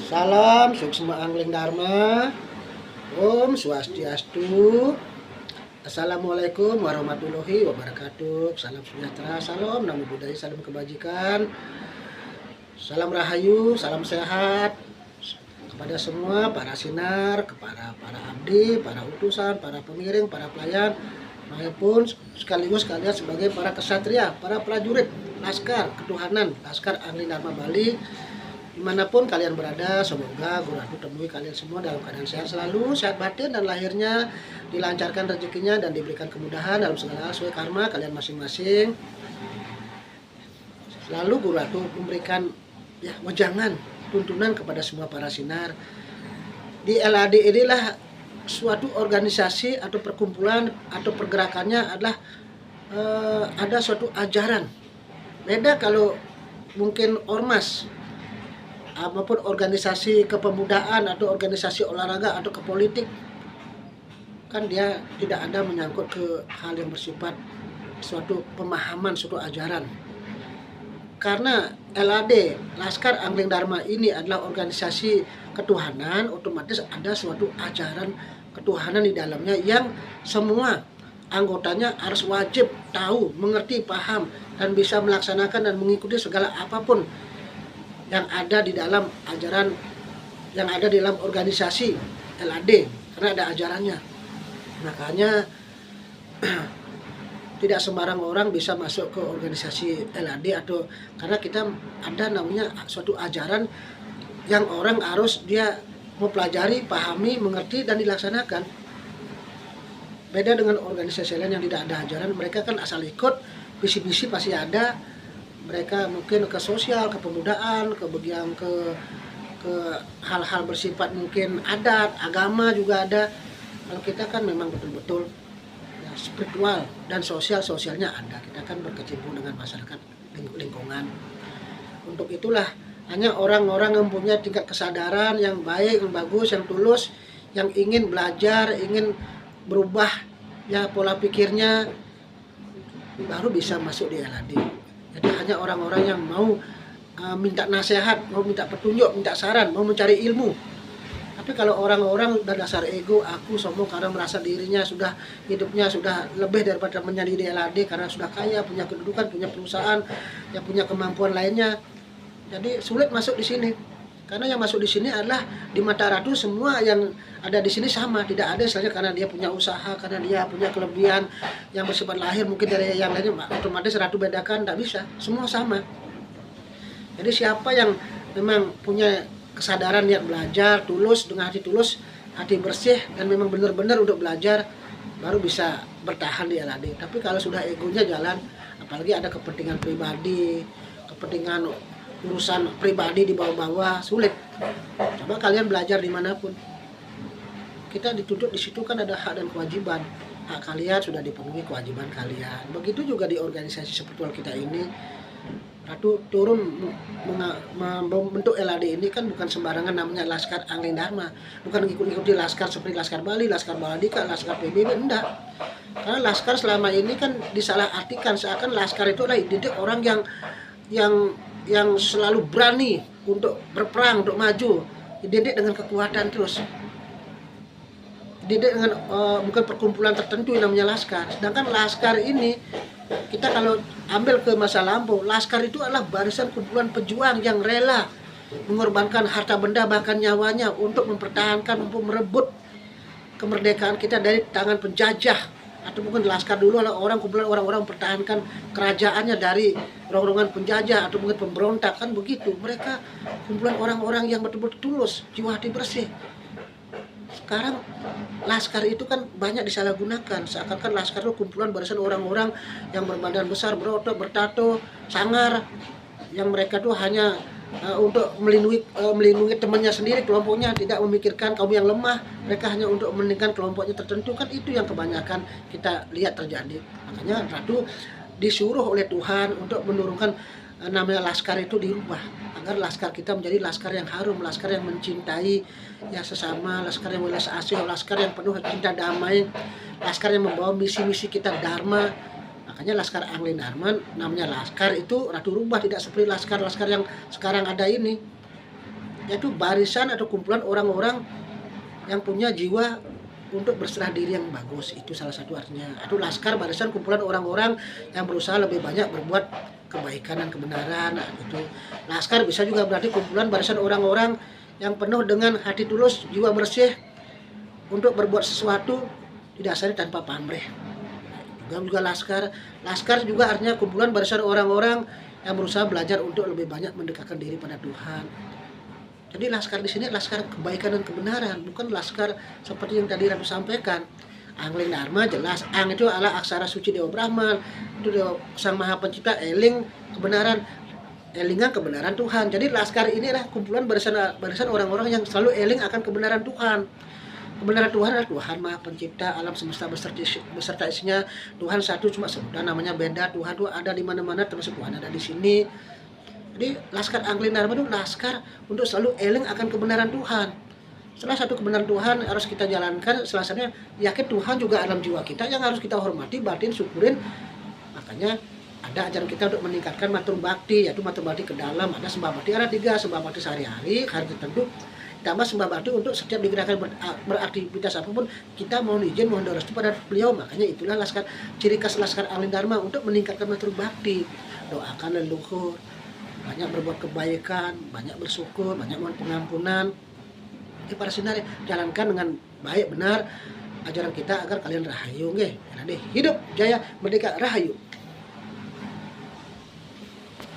Salam Suksma Angling Dharma. Om Swastiastu. Assalamualaikum warahmatullahi wabarakatuh. Salam sejahtera, salam namo buddhaya, salam kebajikan. Salam rahayu, salam sehat kepada semua para sinar, kepada para abdi, para utusan, para pengiring, para pelayan, maupun sekaligus kalian sebagai para kesatria, para prajurit laskar ketuhanan, laskar Angling Dharma Bali. Dimanapun kalian berada, semoga Guru Ratu temui kalian semua dalam keadaan sehat selalu, sehat batin dan lahirnya, dilancarkan rezekinya dan diberikan kemudahan dalam segala hal sesuai karma kalian masing-masing. Selalu Guru Ratu memberikan wejangan, tuntunan kepada semua para sinar. Di LAD inilah suatu organisasi atau perkumpulan atau pergerakannya adalah ada suatu ajaran. Beda kalau mungkin ormas maupun organisasi kepemudaan atau organisasi olahraga atau ke politik, kan dia tidak ada menyangkut ke hal yang bersifat suatu pemahaman, suatu ajaran. Karena LAD, Laskar Angling Dharma ini adalah organisasi ketuhanan, otomatis ada suatu ajaran ketuhanan di dalamnya yang semua anggotanya harus wajib tahu, mengerti, paham, dan bisa melaksanakan dan mengikuti segala apapun yang ada di dalam ajaran, yang ada di dalam organisasi LAD, karena ada ajarannya. Makanya tidak sembarang orang bisa masuk ke organisasi LAD, atau karena kita ada namanya suatu ajaran yang orang harus dia mempelajari, pahami, mengerti, dan dilaksanakan. Beda dengan organisasi lain yang tidak ada ajaran, mereka kan asal ikut, visi-visi pasti ada. Mereka mungkin ke sosial, ke pemudaan, ke hal-hal bersifat mungkin adat, agama juga ada. Kalau kita kan memang betul-betul spiritual dan sosialnya ada. Kita kan berkecimpung dengan masyarakat lingkungan. Untuk itulah hanya orang-orang yang punya tingkat kesadaran yang baik, yang bagus, yang tulus, yang ingin belajar, ingin berubah pola pikirnya, baru bisa masuk di LAD. Jadi hanya orang-orang yang mau minta nasihat, mau minta petunjuk, minta saran, mau mencari ilmu. Tapi kalau orang-orang udah dasar ego, aku sombong karena merasa dirinya sudah, hidupnya sudah lebih daripada menjadi di LAD karena sudah kaya, punya kedudukan, punya perusahaan, yang punya kemampuan lainnya. Jadi sulit masuk di sini. Karena yang masuk di sini adalah di mata Ratu semua yang ada di sini sama, tidak ada istilahnya karena dia punya usaha, karena dia punya kelebihan yang bersifat lahir mungkin dari yang lainnya, otomatis Ratu bedakan, tidak bisa, semua sama. Jadi siapa yang memang punya kesadaran niat belajar, tulus, dengan hati tulus, hati bersih, dan memang benar-benar untuk belajar, baru bisa bertahan di LAD. Tapi kalau sudah egonya jalan, apalagi ada kepentingan pribadi, kepentingan urusan pribadi di bawah-bawah, sulit. Coba kalian belajar dimanapun, kita dituntut di situ kan ada hak dan kewajiban. Hak kalian sudah dipenuhi, kewajiban kalian. Begitu juga di organisasi spiritual kita ini. Ratu turun membentuk LAD ini kan bukan sembarangan, namanya Laskar Angling Dharma. Bukan ngikuti laskar seperti Laskar Bali, Laskar Baladika, Laskar PBB, enggak. Karena laskar selama ini kan disalah artikan seakan laskar itu adalah identik orang yang selalu berani untuk berperang, untuk maju, identik dengan kekuatan terus, identik dengan bukan perkumpulan tertentu yang namanya laskar. Sedangkan laskar ini, kita kalau ambil ke masa lampau, laskar itu adalah barisan kumpulan pejuang yang rela mengorbankan harta benda bahkan nyawanya untuk mempertahankan, untuk merebut kemerdekaan kita dari tangan penjajah. Atau mungkin laskar dulu adalah kumpulan orang-orang mempertahankan kerajaannya dari rongrongan penjajah atau mungkin pemberontak, kan begitu. Mereka kumpulan orang-orang yang betul-betul tulus, jiwa hati bersih. Sekarang laskar itu kan banyak disalahgunakan, seakan-akan laskar itu kumpulan barisan orang-orang yang berbadan besar, berotot, bertato, sangar, yang mereka tuh hanya untuk melindungi temannya sendiri, kelompoknya, tidak memikirkan kaum yang lemah. Mereka hanya untuk mementingkan kelompoknya tertentu, kan itu yang kebanyakan kita lihat terjadi. Makanya Ratu disuruh oleh Tuhan untuk menurunkan namanya laskar itu dirubah, agar laskar kita menjadi laskar yang harum, laskar yang mencintai sesama, laskar yang welas asih, laskar yang penuh cinta damai, laskar yang membawa misi-misi kita dharma. Makanya Laskar Angling Dharma namanya laskar itu Ratu rubah, tidak seperti laskar-laskar yang sekarang ada ini. yaitu barisan atau kumpulan orang-orang yang punya jiwa untuk berserah diri yang bagus. Itu salah satu artinya. Itu laskar, barisan, kumpulan orang-orang yang berusaha lebih banyak berbuat kebaikan dan kebenaran. Nah, itu laskar bisa juga berarti kumpulan barisan orang-orang yang penuh dengan hati tulus, jiwa bersih untuk berbuat sesuatu didasari tanpa pamrih. Juga laskar juga artinya kumpulan barisan orang-orang yang berusaha belajar untuk lebih banyak mendekatkan diri pada Tuhan. Jadi laskar di sini laskar kebaikan dan kebenaran, bukan laskar seperti yang tadi Ratu sampaikan. Angling Dharma jelas, Ang itu adalah aksara suci Dewa Brahman, itu Dewa Sang Maha Pencipta, Eling kebenaran, Elingan kebenaran Tuhan. Jadi laskar ini adalah kumpulan barisan orang-orang yang selalu eling akan kebenaran Tuhan. Kebenaran Tuhan adalah Tuhan Maha Pencipta alam semesta beserta isinya. Tuhan satu cuma sebutan namanya beda. Tuhan itu ada di mana-mana, termasuk Tuhan ada di sini. Jadi laskar Angling Dharma itu laskar untuk selalu eling akan kebenaran Tuhan. Salah satu kebenaran Tuhan harus kita jalankan, salah satunya yakin Tuhan juga dalam jiwa kita yang harus kita hormati, batin, syukurin. Makanya ada ajaran kita untuk meningkatkan matur bakti, yaitu matur bakti ke dalam. Ada sembah bakti, ada 3 sembah bakti sehari-hari, hari tertentu. Tambah sembah bakti untuk setiap digerakkan beraktivitas apapun, kita mohon izin, mohon restu pada beliau. Makanya itulah laskar, ciri khas laskar Angling Dharma untuk meningkatkan matur bakti. Doakan leluhur, banyak berbuat kebaikan, banyak bersyukur, banyak mohon pengampunan. Ini para sinar jalankan dengan baik benar ajaran kita agar kalian rahayu nggih. Hidup jaya merdeka rahayu.